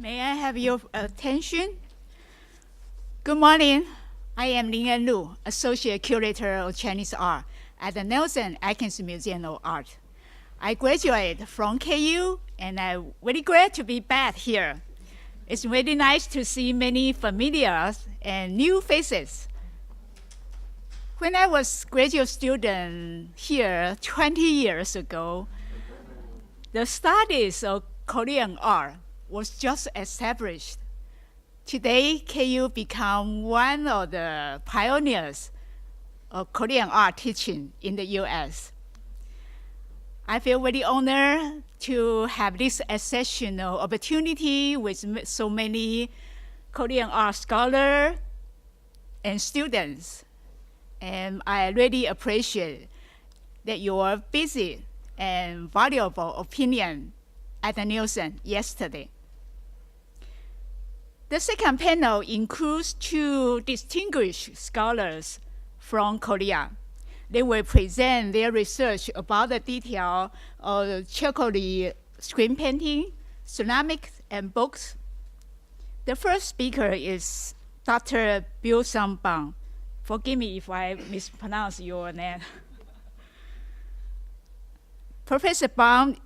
May I have your attention? Good morning. I am Lin Lu, Associate Curator of Chinese Art at the Nelson Atkins Museum of Art. I graduated from KU, and I'm very glad to be back here. It's really nice to see many familiar and new faces. When I was graduate student here 20 years ago, the studies of Korean art was just established. Today, KU become one of the pioneers of Korean art teaching in the US. I feel very honored to have this exceptional opportunity with so many Korean art scholars and students. And I really appreciate that your busy and valuable opinion at the Nielsen yesterday. The second panel includes two distinguished scholars from Korea. They will present their research about the detail of Chaekgeori screen painting, ceramics, and books. The first speaker is Dr. Byungsun. Forgive me if I mispronounce your name. Professor Bang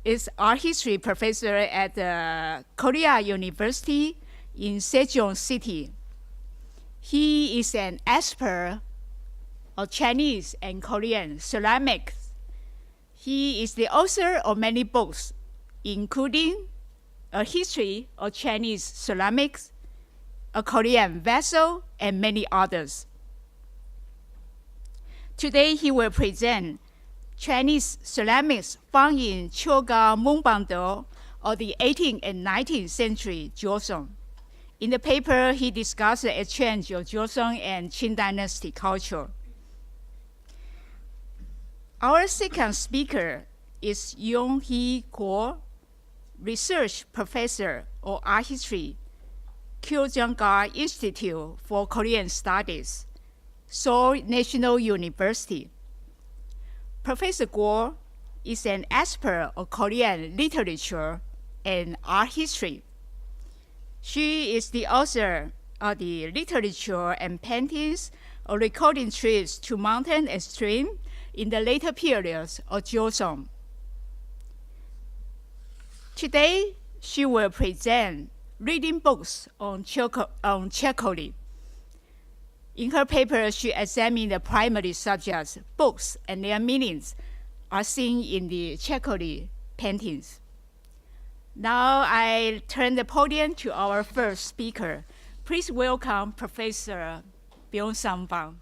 is art history professor at Korea University in Seoul City. He is an expert of Chinese and Korean ceramics. He is the author of many books, including A History of Chinese Ceramics, A Korean Vessel, and many others. Today, he will present Chinese ceramics found in Chaekga munbangdo of the 18th and 19th century Joseon. In the paper, he discussed the exchange of Joseon and Qing dynasty culture. Our second speaker is Youenhee, research professor of art history, Kyujangak Institute for Korean Studies, Seoul National University. Professor Guo is an expert of Korean literature and art history. She is the author of the literature and paintings of recording trips to mountain and stream in the later periods of Joseon. Today, she will present reading books on Chaekgeori. In her paper, she examined the primary subjects, books, and their meanings are seen in the Chaekgeori paintings. Now I turn the podium to our first speaker. Please welcome Professor Byungsun.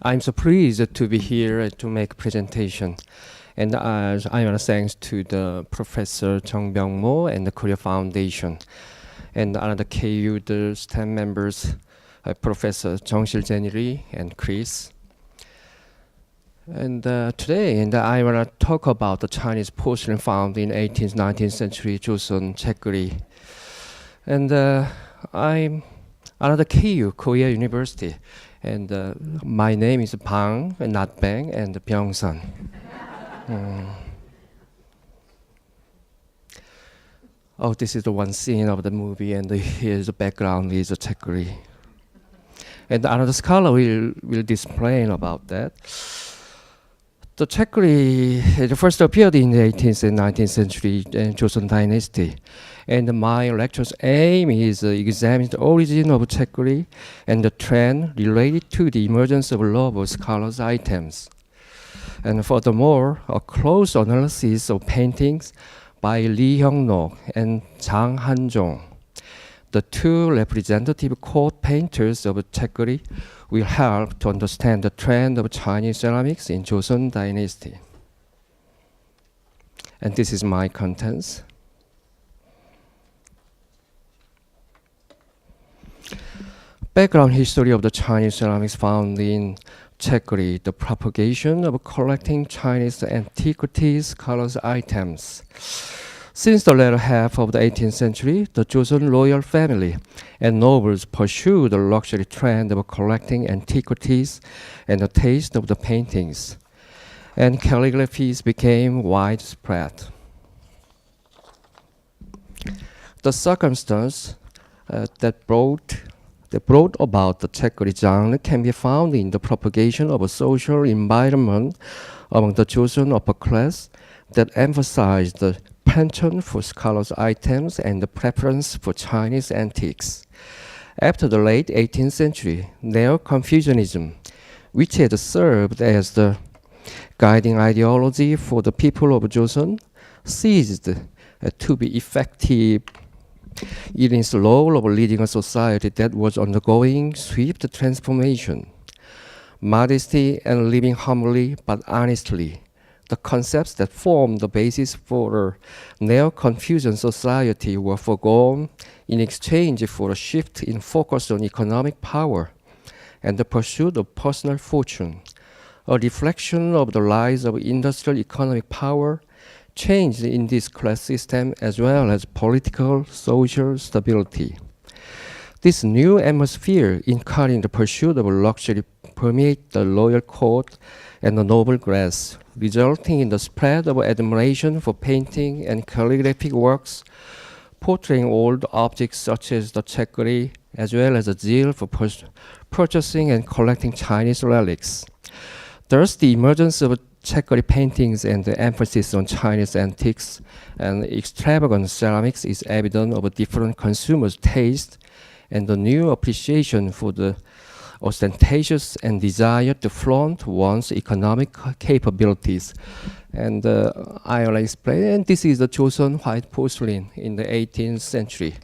I'm so pleased to be here to make a presentation. And I want to thanks to the Professor Chung Byung-mo and the Korea Foundation. And another KU, the staff members, Professor Jeong-sil and Chris. And today, I want to talk about the Chinese porcelain found in 18th, 19th century Joseon Chaekgeori. And I'm another KU, Korea University. And my name is Bang, not Bang, and Byungsun. Oh, this is the one scene of the movie, and here's the background is a Chaekgeori. And another scholar will explain about that. The Chaekgeori first appeared in the 18th and 19th century Joseon dynasty. And my lecture's aim is to examine the origin of Chaekgeori and the trend related to the emergence of love of scholars' items. And furthermore, a close analysis of paintings by Lee Hyung-nok and Jang Han-jong, the two representative court painters of Chaekgeori, will help to understand the trend of Chinese ceramics in Joseon dynasty. And this is my contents. Background history of the Chinese ceramics found in Chaekgeori, the propagation of collecting Chinese antiquities, colors, items. Since the latter half of the 18th century, the Joseon royal family and nobles pursued the luxury trend of collecting antiquities and the taste of the paintings. and calligraphies became widespread. The circumstance that brought about the Chaekgeori genre can be found in the propagation of a social environment among the Joseon upper class that emphasized the penchant for scholars' items and the preference for Chinese antiques. After the late 18th century, Neo-Confucianism, which had served as the guiding ideology for the people of Joseon, ceased to be effective in its role of leading a society that was undergoing swift transformation. Modesty and living humbly but honestly, the concepts that formed the basis for a Neo-Confucian society were forgone in exchange for a shift in focus on economic power and the pursuit of personal fortune, a reflection of the rise of industrial economic power, change in this class system as well as political, social stability. This new atmosphere encouraging the pursuit of luxury permeated the royal court and the noble class, resulting in the spread of admiration for painting and calligraphic works, portraying old objects such as the Chaekgeori, as well as a zeal for purchasing and collecting Chinese relics. Thus, the emergence of Chaekgeori paintings and the emphasis on Chinese antiques and extravagant ceramics is evident of a different consumers' taste and the new appreciation for the ostentatious and desire to flaunt one's economic capabilities. And I will explain. And this is the Joseon white porcelain in the 18th century.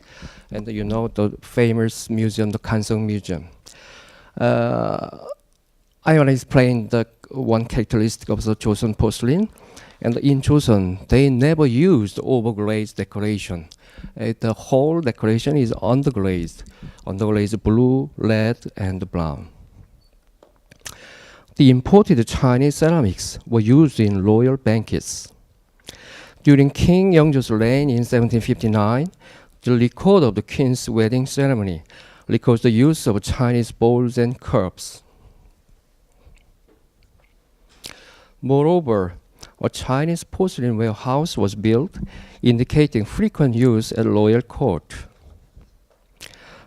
And you know the famous museum, the Kansong Museum. I will explain the one characteristic of the Joseon porcelain. And in Joseon, they never used overglazed decoration. The whole decoration is underglazed blue, red, and brown. The imported Chinese ceramics were used in royal banquets. During King Yeongjo's reign in 1759, the record of the Queen's wedding ceremony records the use of Chinese bowls and cups. Moreover, a Chinese porcelain warehouse was built, indicating frequent use at royal court.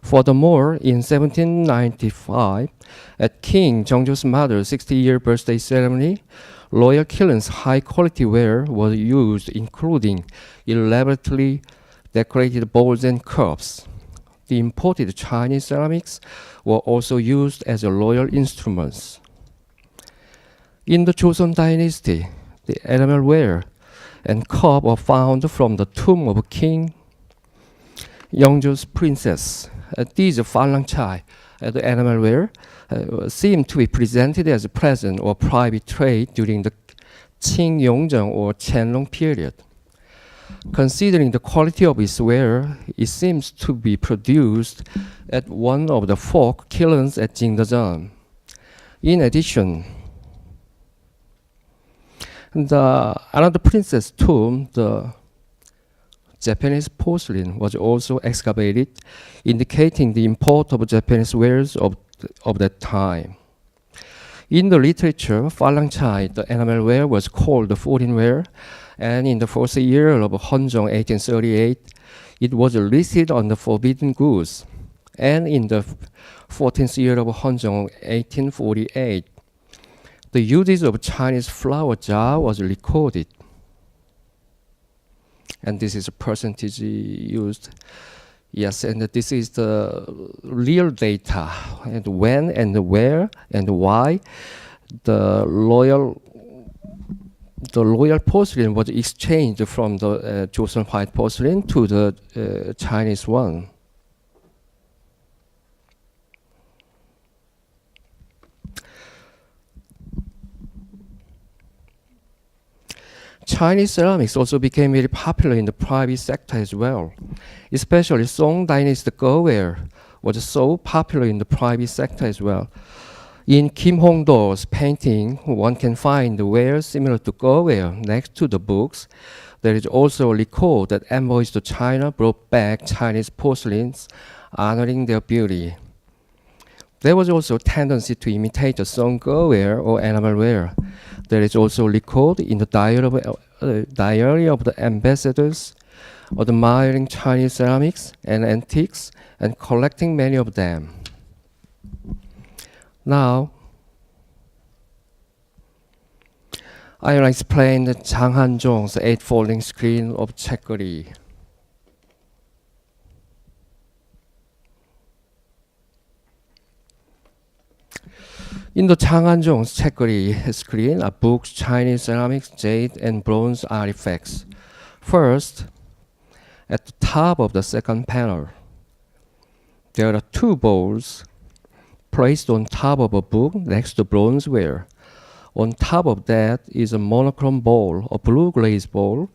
Furthermore, in 1795, at King Jeongjo's mother's 60-year birthday ceremony, royal Killen's high-quality ware was used, including elaborately decorated bowls and cups. The imported Chinese ceramics were also used as royal instruments. In the Joseon dynasty, the enamelware and cup were found from the tomb of King Yeongjo's princess. These falangchai, the enamelware, seem to be presented as a present or private trade during the Qing Yongzheng or Qianlong period. Considering the quality of its ware, it seems to be produced at one of the folk kilns at Jingdezhen. In addition, another princess tomb, the Japanese porcelain, was also excavated, indicating the import of Japanese wares of that time. In the literature, falangchai, the enamelware, was called the foreign ware, and in the first year of Honjong 1838, it was listed on the forbidden goods. And in the 14th year of Honjong 1848, the usage of Chinese flower jar was recorded. And this is a percentage used. Yes, and this is the real data, and when and where and why the royal porcelain was exchanged from the Joseon white porcelain to the Chinese one. Chinese ceramics also became very popular in the private sector as well. Especially Song Dynasty girlware was so popular in the private sector as well. In Kim Hong-do's painting, one can find the ware similar to girlware next to the books. There is also a record that envoys to China brought back Chinese porcelains, honoring their beauty. There was also a tendency to imitate the Song girlware or enamelware. There is also a record in the diary of the ambassadors, admiring Chinese ceramics and antiques and collecting many of them. Now, I will explain Jang Han-jong's 8 folding screen of Chaekgeori. In the Jang Han-jong's Chaekgeori screen are books, Chinese ceramics, jade, and bronze artifacts. First, at the top of the second panel, there are 2 bowls placed on top of a book next to bronzeware. On top of that is a monochrome bowl, a blue glaze bowl.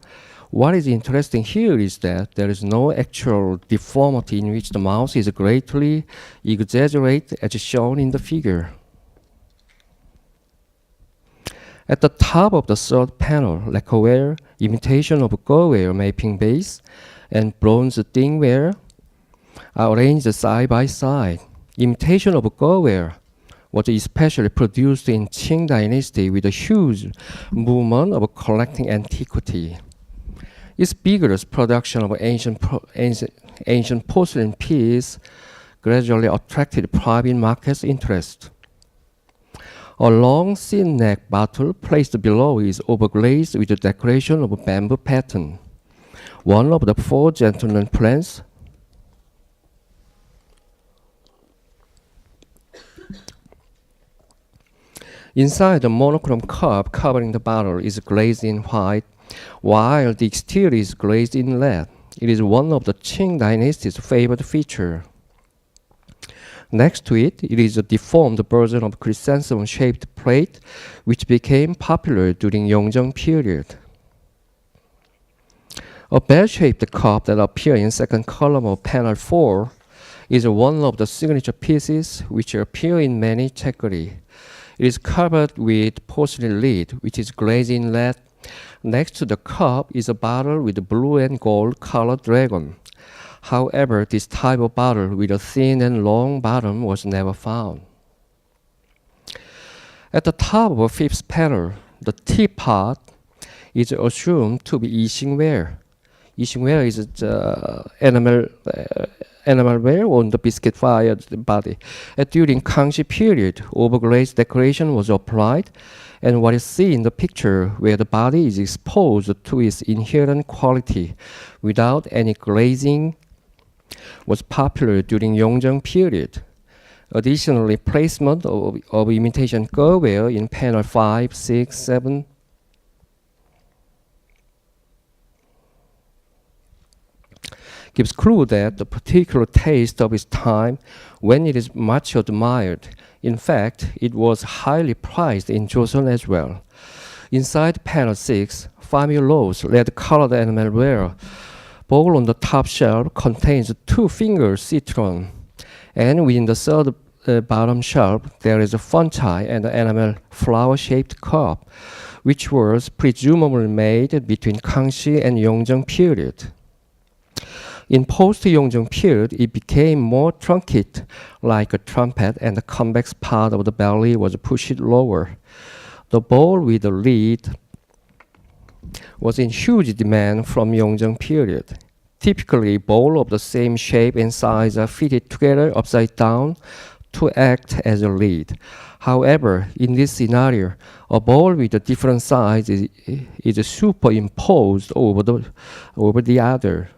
What is interesting here is that there is no actual deformity in which the mouth is greatly exaggerated as shown in the figure. At the top of the third panel, lacquerware, imitation of gurware mapping base, and bronze dingware are arranged side by side. Imitation of gurware was especially produced in Qing dynasty with a huge movement of collecting antiquity. Its vigorous production of ancient porcelain pieces gradually attracted private market's interest. A long thin neck bottle placed below is overglazed with a decoration of a bamboo pattern. One of the 4 gentlemen plants inside the monochrome cup covering the bottle is glazed in white, while the exterior is glazed in red. It is one of the Qing dynasty's favorite features. Next to it, it is a deformed version of chrysanthemum-shaped plate, which became popular during Yongzheng period. A bell-shaped cup that appears in second column of panel 4 is one of the signature pieces which appear in many Chaekgeori. It is covered with porcelain lid, which is glazed in red. Next to the cup is a bottle with a blue and gold colored dragon. However, this type of bottle with a thin and long bottom was never found. At the top of the 5th panel, the teapot is assumed to be Yixingware. Yixingware is enamelware on the biscuit-fired body. During Kangxi period, overglazed decoration was applied, and what is seen in the picture where the body is exposed to its inherent quality without any glazing was popular during Yongzheng period. Additionally, placement of imitation gurware in panel 5, 6, 7 gives clue that the particular taste of its time when it is much admired. In fact, it was highly prized in Joseon as well. Inside panel 6, Famulose red-colored enamelware bowl on the top shelf contains 2-finger citron, and within the third bottom shelf there is a funchi and an enamel flower-shaped cup, which was presumably made between Kangxi and Yongzheng period. In post-Yongzheng period, it became more truncated like a trumpet, and the convex part of the belly was pushed lower. The bowl with the lid was in huge demand from Yongzheng period. Typically, bowls of the same shape and size are fitted together upside down to act as a lid. However, in this scenario, a bowl with a different size is superimposed over the other.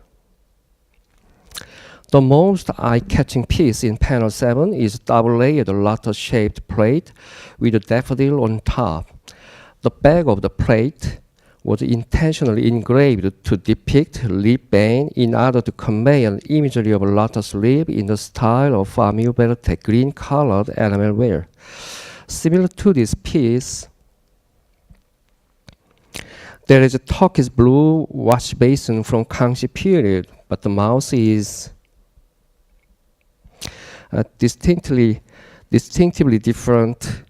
The most eye-catching piece in panel 7 is a double-layered lotus-shaped plate with a daffodil on top. The back of the plate was intentionally engraved to depict leaf vein in order to convey an imagery of a lotus leaf in the style of Famulose green-colored enamelware. Similar to this piece, there is a turquoise blue wash basin from Kangxi period, but the mouth is distinctively different.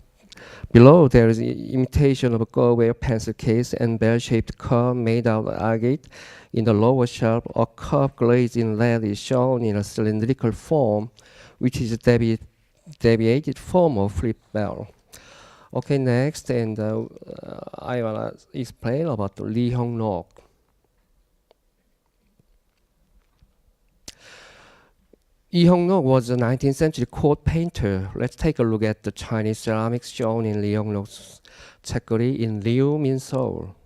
Below, there is an imitation of a gurware pencil case and bell-shaped cup made out of agate. In the lower shelf, a cup glazed in lead is shown in a cylindrical form, which is a deviated form of flip bell. Okay, next, and I wanna explain about Lee Hyung-nok. Lee Hyung-nok was a 19th century court painter. Let's take a look at the Chinese ceramics shown in Lee Hyung-nok's Chaekgeori in Liu in Seoul.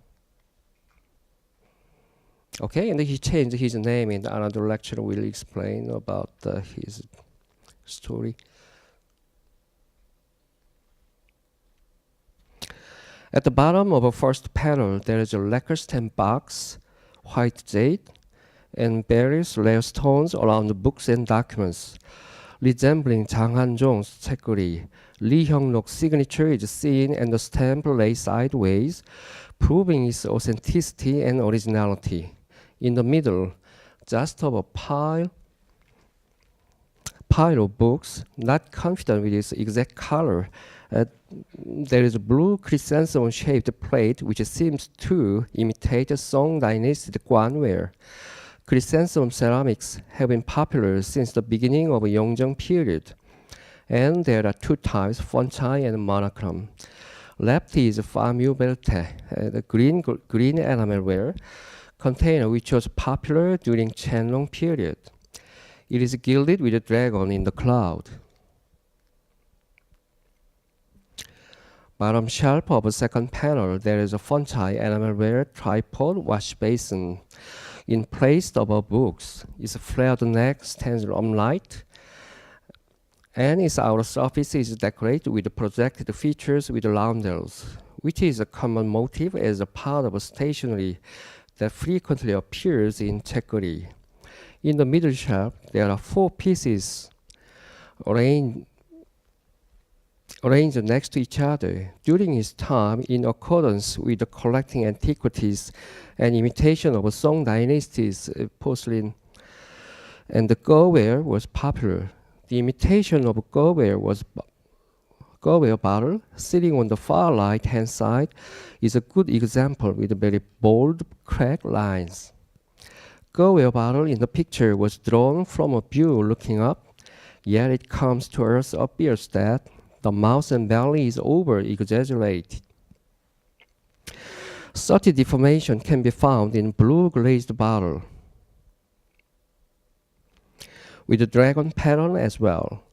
Okay, and he changed his name, and another lecturer will explain about his story. At the bottom of the first panel, there is a lacquer stamp box, white jade, and various rare stones around the books and documents. Resembling Jang Han-jong's Chaekgeori, Lee Hyung-nok's signature is seen and the stamp lays sideways, proving its authenticity and originality. In the middle, just above a pile of books, not confident with its exact color, there is a blue chrysanthemum-shaped plate which seems to imitate the Song Dynasty Gwanware. Chrysanthemum ceramics have been popular since the beginning of the Yongzheng period, and there are two types, funchai and monochrome. Left is famubelte, the green enamelware container which was popular during Qianlong period. It is gilded with a dragon in the cloud. Bottom shelf of the second panel, there is a funchai enamelware tripod wash basin. In place above books, its flared neck stands upright, and its outer surface is decorated with projected features with roundels, which is a common motif as a part of a stationery that frequently appears in Chaekgeori. In the middle shelf, there are 4 pieces arranged next to each other. During his time, in accordance with the collecting antiquities and imitation of Song Dynasty's porcelain, and the Goware was popular. The imitation of Goware bottle, sitting on the far right-hand side, is a good example with very bold, cracked lines. Goware bottle in the picture was drawn from a view looking up, yet it comes to us appears that the mouth and belly is over-exaggerated. Such deformation can be found in blue glazed bottle, with the dragon pattern as well.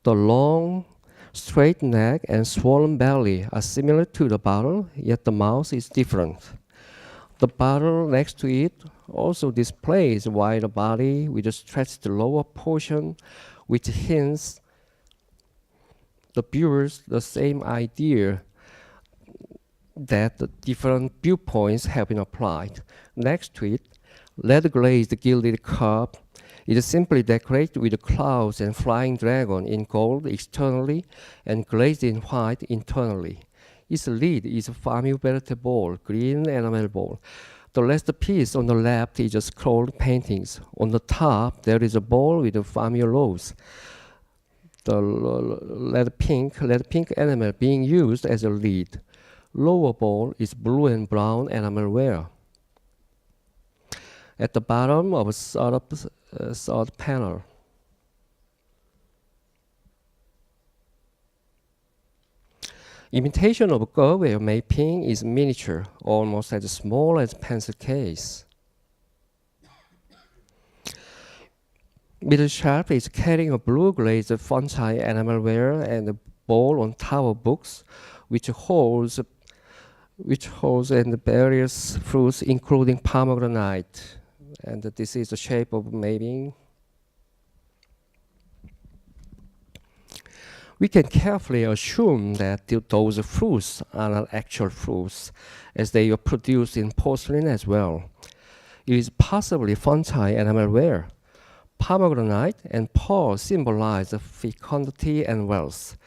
The long, straight neck and swollen belly are similar to the bottle, yet the mouth is different. The bottle next to it also displays a wider body with a stretched lower portion, which hints the viewers the same idea that the different viewpoints have been applied. Next to it, lead glazed gilded cup is simply decorated with clouds and flying dragon in gold externally and glazed in white internally. Its lid is a famubelte bowl, green enamel bowl. The last piece on the left is a scrolled paintings. On the top, there is a bowl with a famu rose. The lead pink enamel being used as a lid. Lower bowl is blue and brown enamelware. At the bottom of a third panel, imitation of Goware mapping is miniature, almost as small as pencil case. Middle shelf is carrying a blue glazed funchai enamelware and a bowl on top of books, which holds and various fruits, including pomegranate. And this is the shape of mapping. We can carefully assume that those fruits are not actual fruits, as they are produced in porcelain as well. It is possibly funchai enamelware. Pomegranate and pearl symbolize fecundity and wealth.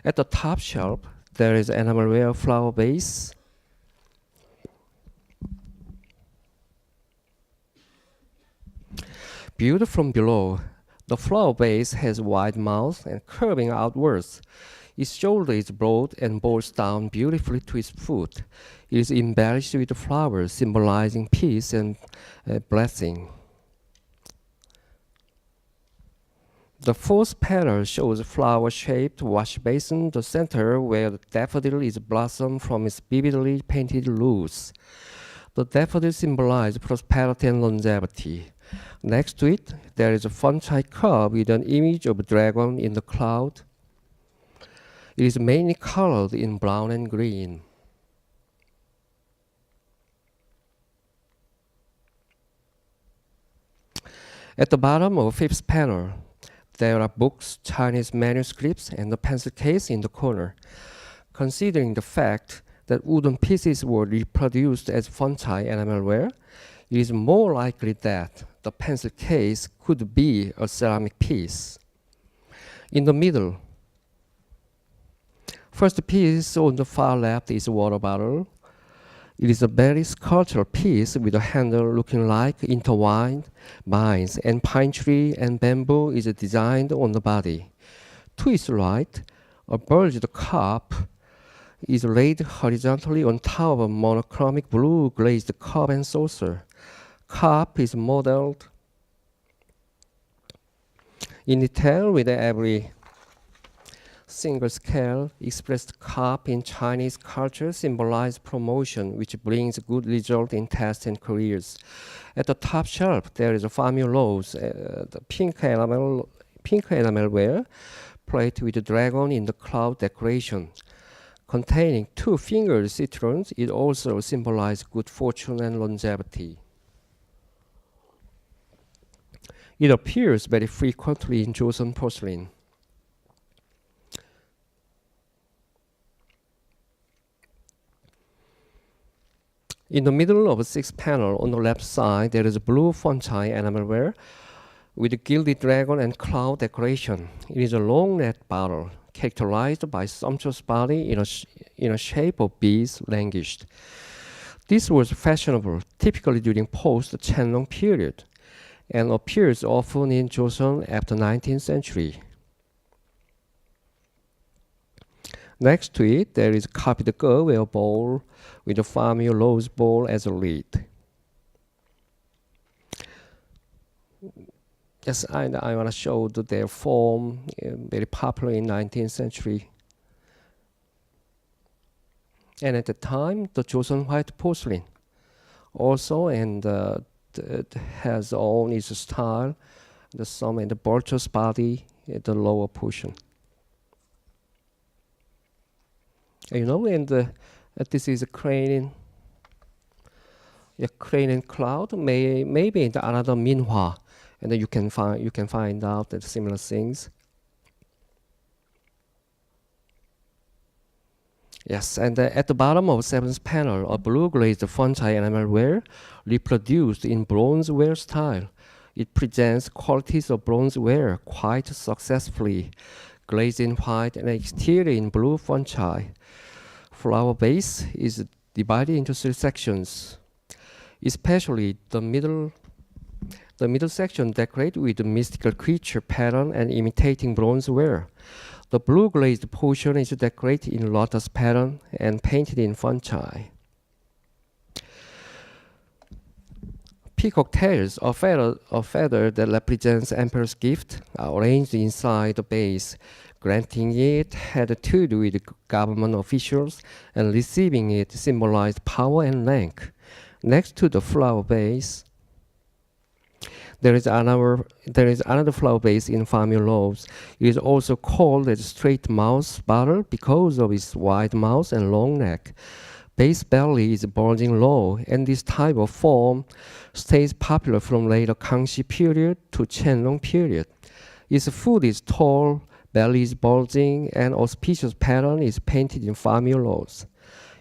At the top shelf, there is enamelware flower vase. Viewed from below, the flower vase has a wide mouth and curving outwards. Its shoulder is broad and bows down beautifully to its foot. It is embellished with flowers symbolizing peace and blessing. The fourth panel shows a flower-shaped wash basin, the center where the daffodil is blossomed from its vividly painted roots. The daffodil symbolizes prosperity and longevity. Next to it, there is a funchai cup with an image of a dragon in the cloud. It is mainly colored in brown and green. At the bottom of the fifth panel, there are books, Chinese manuscripts, and a pencil case in the corner. Considering the fact that wooden pieces were reproduced as funchai enamelware, it is more likely that the pencil case could be a ceramic piece. In the middle, first piece on the far left is a water bottle. It is a very sculptural piece with a handle looking like intertwined vines, and pine tree and bamboo is designed on the body. To its right, a bulged cup is laid horizontally on top of a monochromatic blue glazed cup and saucer. Cup is modeled in detail with every single scale. Expressed cup in Chinese culture symbolize promotion, which brings good result in tests and careers. At the top shelf, there is a famulose, the pink enamelware plate with a dragon in the cloud decoration. Containing two fingered citrons, it also symbolizes good fortune and longevity. It appears very frequently in Joseon porcelain. In the middle of the sixth panel, on the left side, there is a blue funchai enamelware with a gilded dragon and cloud decoration. It is a long neck bottle, characterized by sumptuous body in a shape of bees languished. This was fashionable, typically during post-Qianlong period, and appears often in Joseon after 19th century. Next to it, there is copied Kyujangak bowl with a famulose bowl as a lid. Yes, I want to show their form, very popular in 19th century. And at the time, the Joseon white porcelain also, and it has own its style, the sum and the bulbous body at the lower portion. You know, and this is a crane and cloud. Maybe in another minhwa, and then you can find out that similar things. Yes, and at the bottom of seventh panel, a blue glazed funchai enamelware reproduced in bronzeware style. It presents qualities of bronzeware quite successfully, glazed in white and exterior in blue funchai. Flower base is divided into three sections, especially the middle section decorated with the mystical creature pattern and imitating bronzeware. The blue glazed portion is decorated in lotus pattern and painted in funchai. Peacock tails, a feather that represents emperor's gift, are arranged inside the base. Granting it had to do with government officials, and receiving it symbolized power and rank. Next to the flower base, there is another flower base in famulose. It is also called a straight mouth bottle because of its wide mouth and long neck. Base belly is bulging low, and this type of form stays popular from later Kangxi period to Qianlong period. Its foot is tall, belly is bulging, and auspicious pattern is painted in famulose.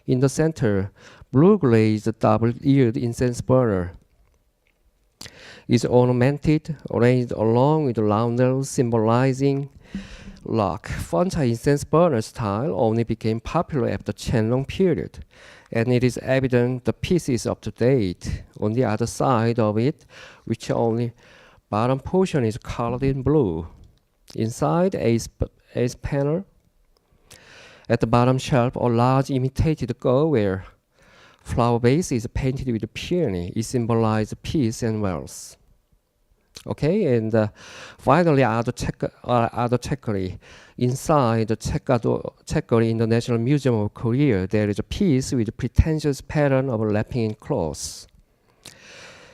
In the center, blue glazed double-eared incense burner is ornamented, arranged along with roundels symbolizing luck. Funchai incense burner style only became popular after Qianlong period, and it is evident the piece is up to date. On the other side of it, which only bottom portion is colored in blue. Inside ace panel, at the bottom shelf, a large imitated Kyujangak flower base is painted with peony. It symbolizes peace and wealth. Okay, and finally, other Chaekgeori. Inside the Chaekgeori International Museum of Korea, there is a piece with a pretentious pattern of wrapping in cloth.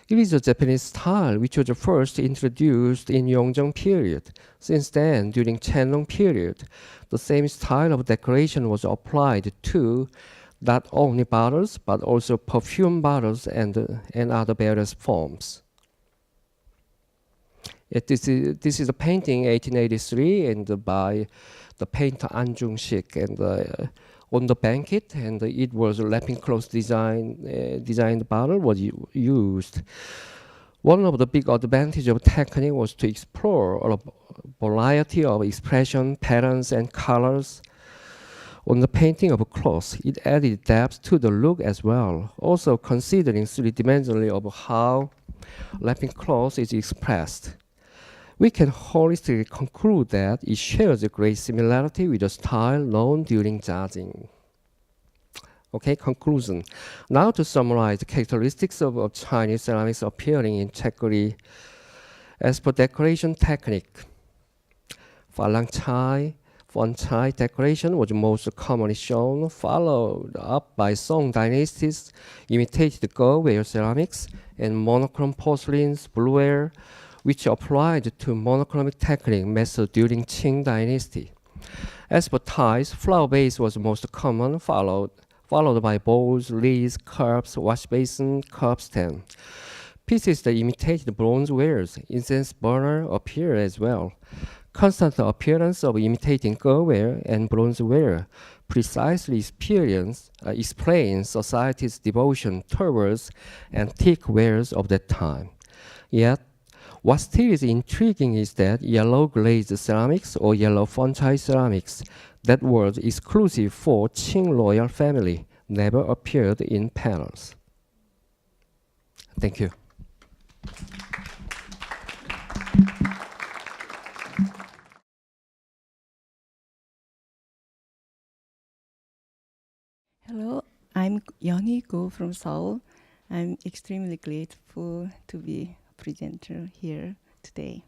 It is a Japanese style which was first introduced in Yongjong period. Since then, during Chaenlong period, the same style of decoration was applied to not only bottles but also perfume bottles and other various forms. This is a painting 1883 and by the painter An Jung-sik and on the banquet, and it was a wrapping cloth designed bottle was used. One of the big advantages of technique was to explore a variety of expression, patterns, and colors. On the painting of cloth, it added depth to the look as well, also considering three-dimensionally of how wrapping cloth is expressed. We can holistically conclude that it shares a great similarity with the style known during Jiajing. Okay, conclusion. Now to summarize the characteristics of Chinese ceramics appearing in Chaekgeori. As for decoration technique, Falang Chai, Fon Chai decoration was most commonly shown, followed up by Song dynasties, imitated Ge ceramics, and monochrome porcelains, blueware, which applied to monochromatic technique method during Qing dynasty. As for tiles, flower vase was most common, followed by bowls, lids, cups, wash basin, cup stand. Pieces that imitated bronze wares, incense burner appear as well. Constant appearance of imitating Ge and bronzeware precisely explains society's devotion towards antique wares of that time. Yet, what still is intriguing is that yellow glazed ceramics or yellow Fon-chai ceramics that was exclusive for Qing royal family never appeared in panels. Thank you. Hello, I'm Youenhee from Seoul. I'm extremely grateful to be a presenter here today.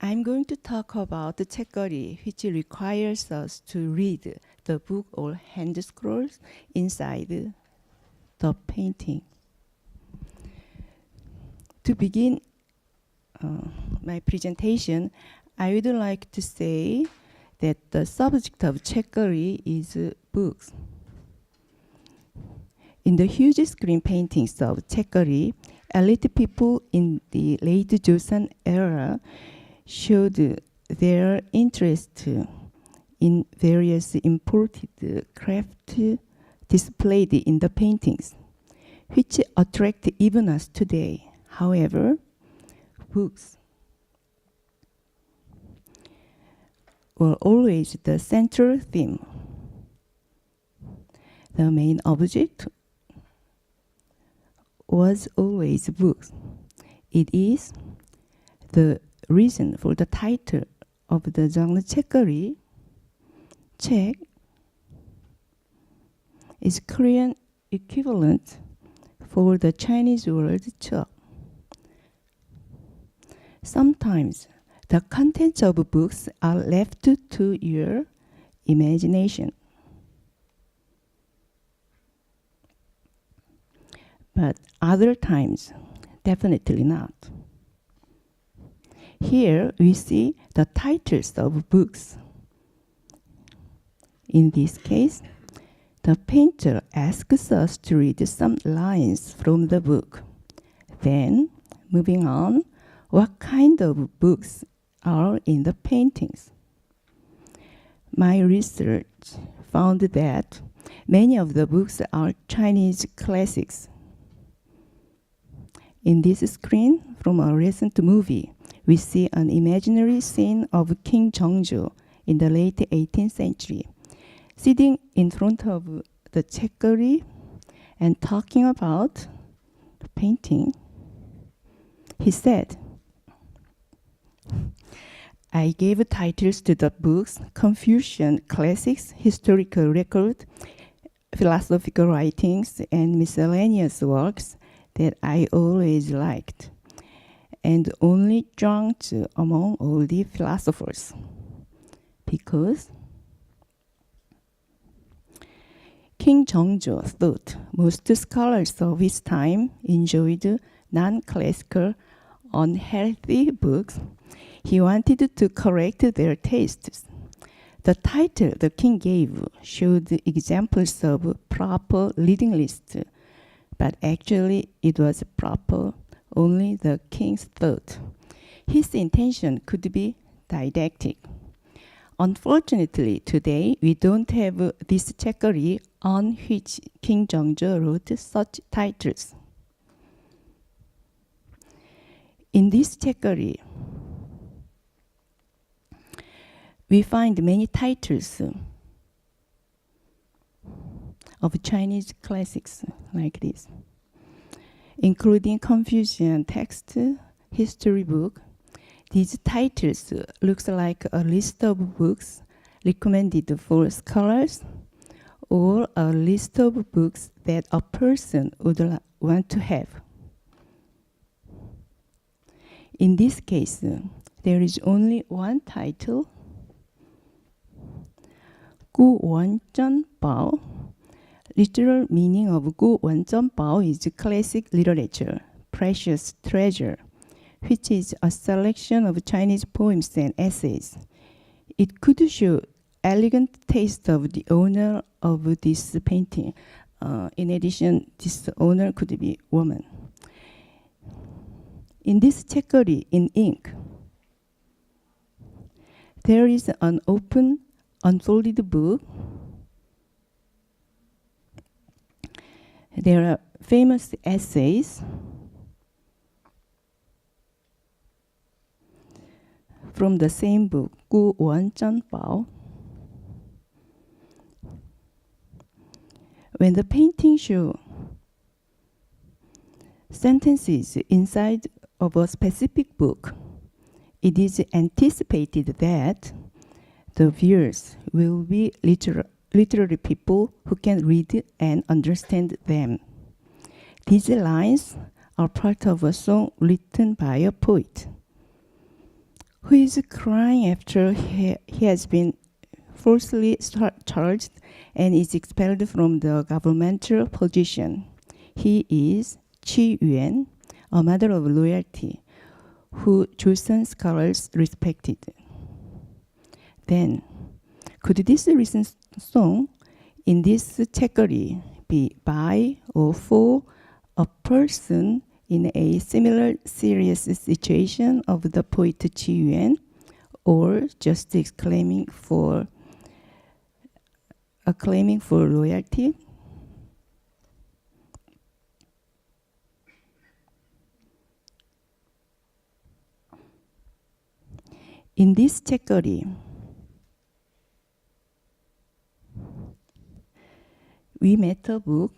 I'm going to talk about the Chaekgeori, which requires us to read the book or hand scrolls inside the painting. To begin my presentation, I would like to say that the subject of Chaekgeori is books. In the huge screen paintings of Chaekgeori, elite people in the late Joseon era showed their interest in various imported craft displayed in the paintings, which attract even us today. However, books were always the central theme. The main object was always books. It is the reason for the title of the genre Chaekgeori. Chaek is Korean equivalent for the Chinese word chok. Sometimes the contents of books are left to your imagination. But other times, definitely not. Here we see the titles of books. In this case, the painter asks us to read some lines from the book. Then, moving on, what kind of books are in the paintings? My research found that many of the books are Chinese classics. In this screen from a recent movie, we see an imaginary scene of King Jeongjo in the late 18th century, sitting in front of the Chaekgeori and talking about the painting. He said, I gave titles to the books, Confucian classics, historical record, philosophical writings, and miscellaneous works that I always liked. and only Zhuangzi among all the philosophers, because King Jeongjo thought most scholars of his time enjoyed non-classical, unhealthy books. He wanted to correct their tastes. The title the king gave showed examples of proper reading list, but actually it was proper only the king's thought. His intention could be didactic. Unfortunately, today we don't have this Chaekgeori on which King Jeongjo wrote such titles. In this Chaekgeori, we find many titles of Chinese classics like this, including Confucian text, history book. These titles looks like a list of books recommended for scholars or a list of books that a person would want to have. In this case, there is only one title, 구 원전 bao. Literal meaning of 구 원전 bao is classic literature, precious treasure, which is a selection of Chinese poems and essays. It could show elegant taste of the owner of this painting. In addition, this owner could be woman. In this Chaekgeori in ink, there is an open, unfolded book. There are famous essays from the same book, 구 원전 bao. When the painting shows sentences inside of a specific book, it is anticipated that the viewers will be literary people who can read and understand them. These lines are part of a song written by a poet who is crying after he has been falsely charged and is expelled from the governmental position. He is Chi-Yuan, a mother of loyalty, who Joseon scholars respected. Then, could this recent song in this Chaekgeori be by or for a person in a similar serious situation of the poet Chi-Yuan, or just claiming for loyalty? In this Chaekgeori, we met a book.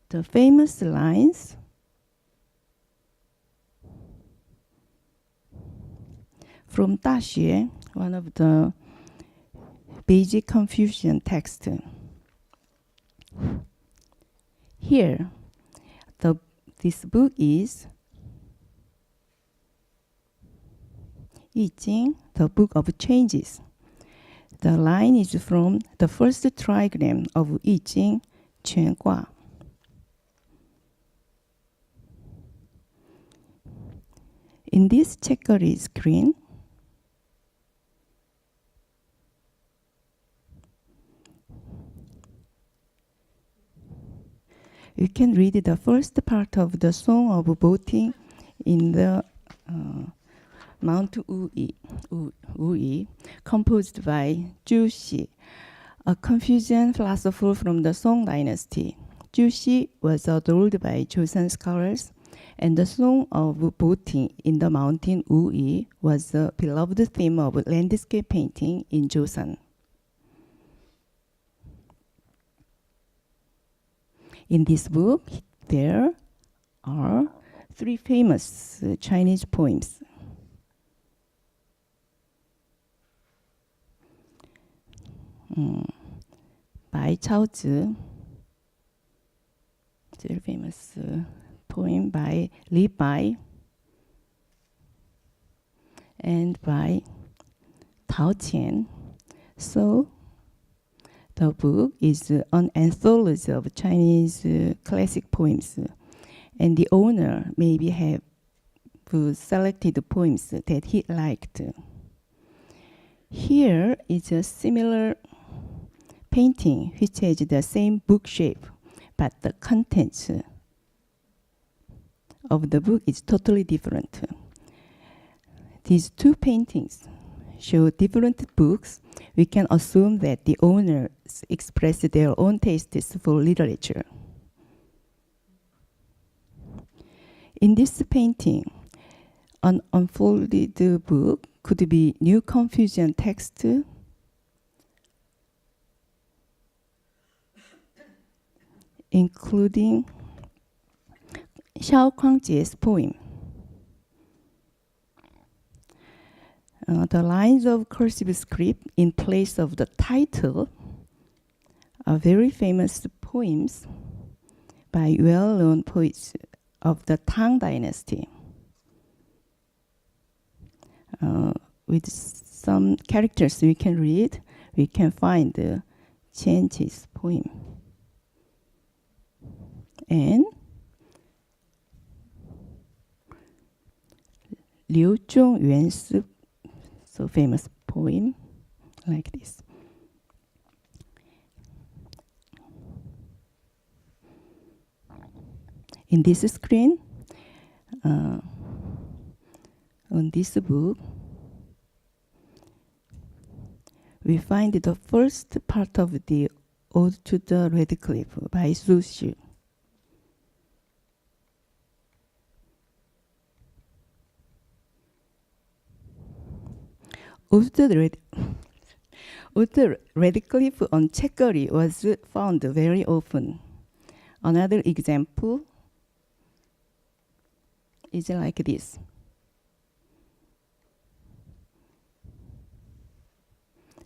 The famous lines from Daxue, one of the basic Confucian texts. Here, this book is I Ching, the Book of Changes. The line is from the first trigram of I Ching, Chaekga. In this Chaekgeori screen, you can read the first part of the Song of Voting in the Mount Wui, composed by Zhu Xi, a Confucian philosopher from the Song dynasty. Zhu Xi was adored by Joseon scholars, and the Song of Voting in the mountain Wui was a beloved theme of landscape painting in Joseon. In this book, there are 3 famous Chinese poems. By Chaozi, very famous poem by Li Bai and by Tao Qian. So the book is an anthology of Chinese classic poems, and the owner maybe have selected poems that he liked. Here is a similar painting which has the same book shape, but the contents of the book is totally different. These two paintings show different books. We can assume that the owners expressed their own tastes for literature. In this painting, an unfolded book could be New Confucian text, including Xiao Kuangjie's poem. The lines of cursive script in place of the title are very famous poems by well-known poets of the Tang Dynasty. With some characters we can read, we can find Qianqi's poem. And Liu Zhongyuan's so famous poem like this. In this screen, on this book, we find the first part of the Ode to the Red Cliff by Su Xu. Ode to the Red Cliff on Chaekgeori was found very often. Another example is like this.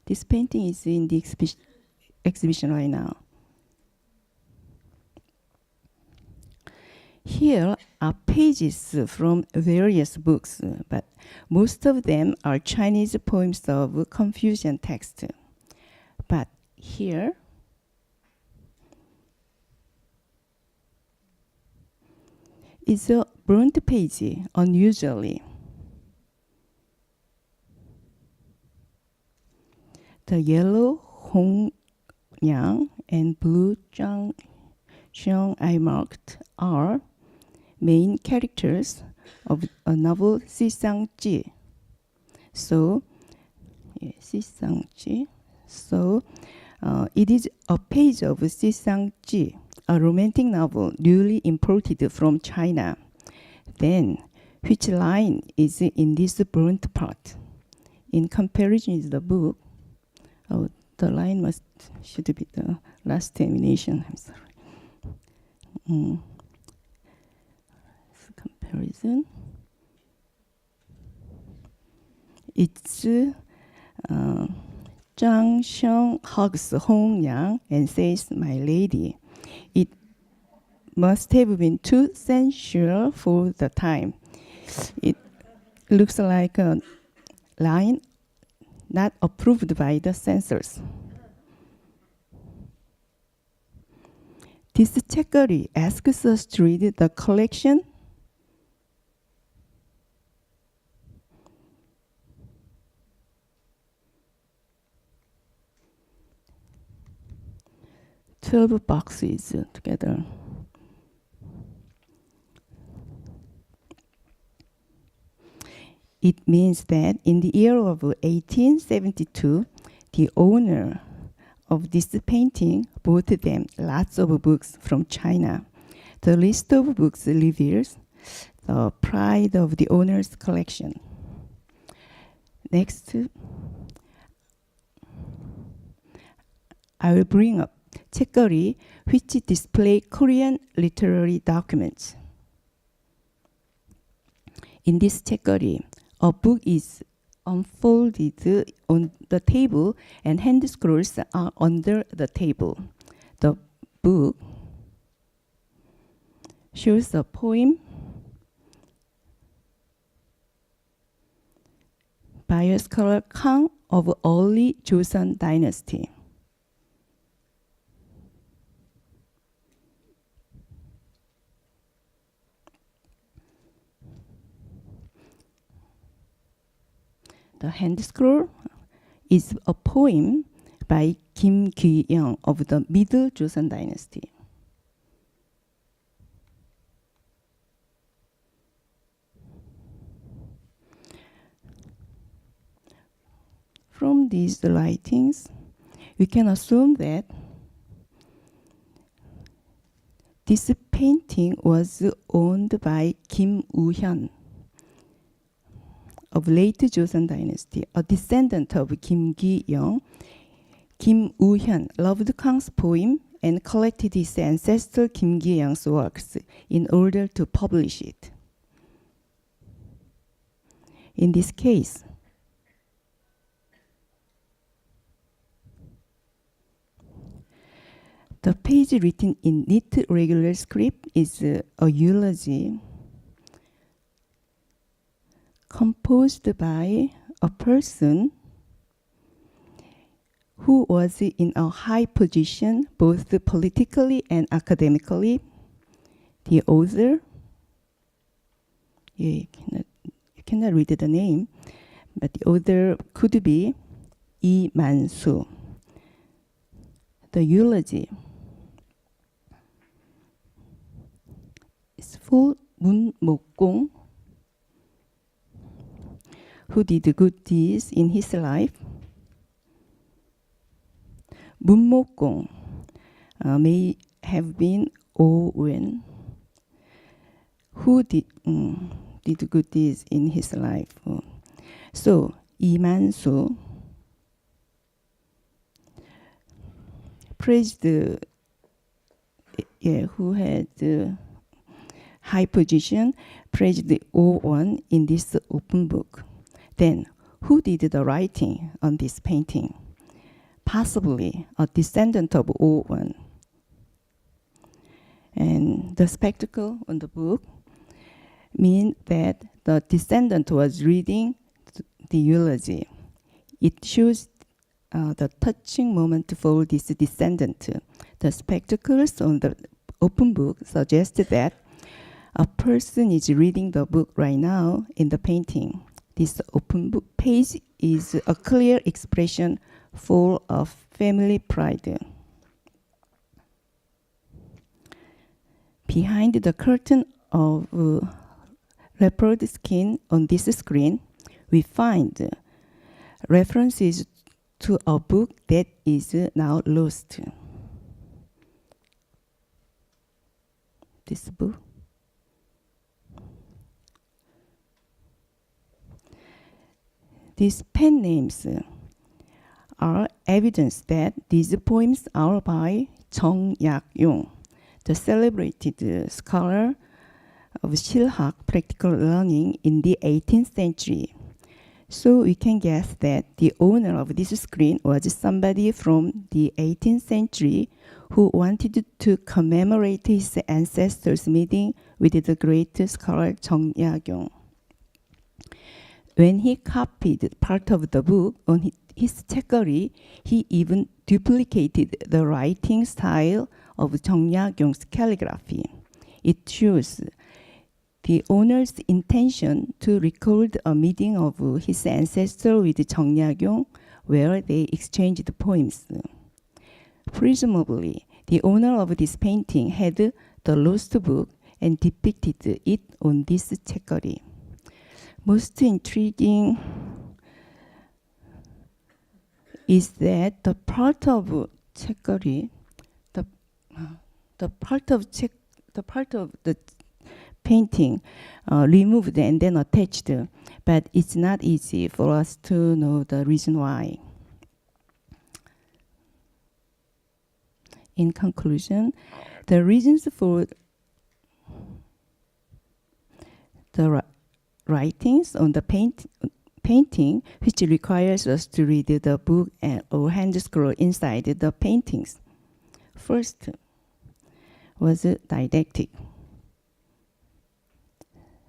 This painting is in the exhibition right now. Here are pages from various books, but most of them are Chinese poems of Confucian text. But here, is a burnt page, unusually. The yellow Hong Yang and blue Zhang Xiong I marked are main characters of a novel Sisangji. So, Sisangji. So, it is a page of Sisangji, a romantic novel newly imported from China. Then, which line is in this burnt part? In comparison with the book, the line should be the last termination. I'm sorry. Comparison. It's Zhang Xiong hugs Hong Yang and says, "My lady." It must have been too sensual for the time. It looks like a line not approved by the censors. This Chaekgeori asks us to read the collection. "12 boxes together." It means that in the year of 1872, the owner of this painting bought them lots of books from China. The list of books reveals the pride of the owner's collection. Next, I will bring up Chaekgeori, which display Korean literary documents. In this Chaekgeori, a book is unfolded on the table and hand scrolls are under the table. The book shows a poem by a scholar Kang of early Joseon dynasty. The hand scroll is a poem by Kim Kyujangak of the Middle Joseon dynasty. From these writings, we can assume that this painting was owned by Kim Woo-hyun of late Joseon dynasty, a descendant of Kim Gi-young. Kim Woo-hyun loved Kang's poem and collected his ancestor Kim Gi-young's works in order to publish it. In this case, the page written in neat regular script is a eulogy composed by a person who was in a high position both politically and academically. The author, you cannot read the name, but the author could be Lee Man-soo. The eulogy is for Mun-mok-gong, who did good deeds in his life. Mun-mok-gong may have been Owen, who did good deeds in his life. So, Lee Man-soo praised who had high position, praised the O1 in this open book. Then, who did the writing on this painting? Possibly a descendant of O1. And the spectacle on the book means that the descendant was reading the eulogy. It shows the touching moment for this descendant. The spectacles on the open book suggest that a person is reading the book right now in the painting. This open book page is a clear expression full of family pride. Behind the curtain of leopard skin on this screen, we find references to a book that is now lost. This book. These pen names are evidence that these poems are by Chaekga, the celebrated scholar of Silhak practical learning in the 18th century. So we can guess that the owner of this screen was somebody from the 18th century who wanted to commemorate his ancestors' meeting with the great scholar Chaekga. When he copied part of the book on his Chaekgeori, he even duplicated the writing style of Chaekga's calligraphy. It shows the owner's intention to record a meeting of his ancestor with Chaekga, where they exchanged poems. Presumably, the owner of this painting had the lost book and depicted it on this Chaekgeori. Most intriguing is that the part of Chaekgeori, the part of the painting removed and then attached, but it's not easy for us to know the reason why. In conclusion, the reasons for the writings on the painting, which requires us to read the book or hand scroll inside the paintings. First was didactic.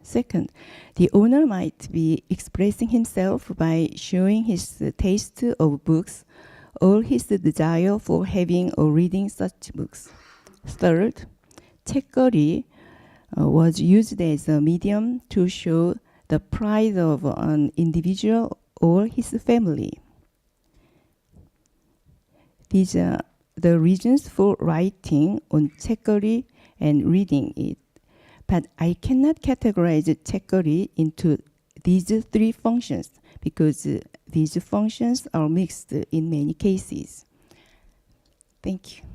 Second, the owner might be expressing himself by showing his taste of books or his desire for having or reading such books. Third, Chaekgeori was used as a medium to show the pride of an individual or his family. These are the reasons for writing on Chaekgeori and reading it. But I cannot categorize Chaekgeori into these three functions because these functions are mixed in many cases. Thank you.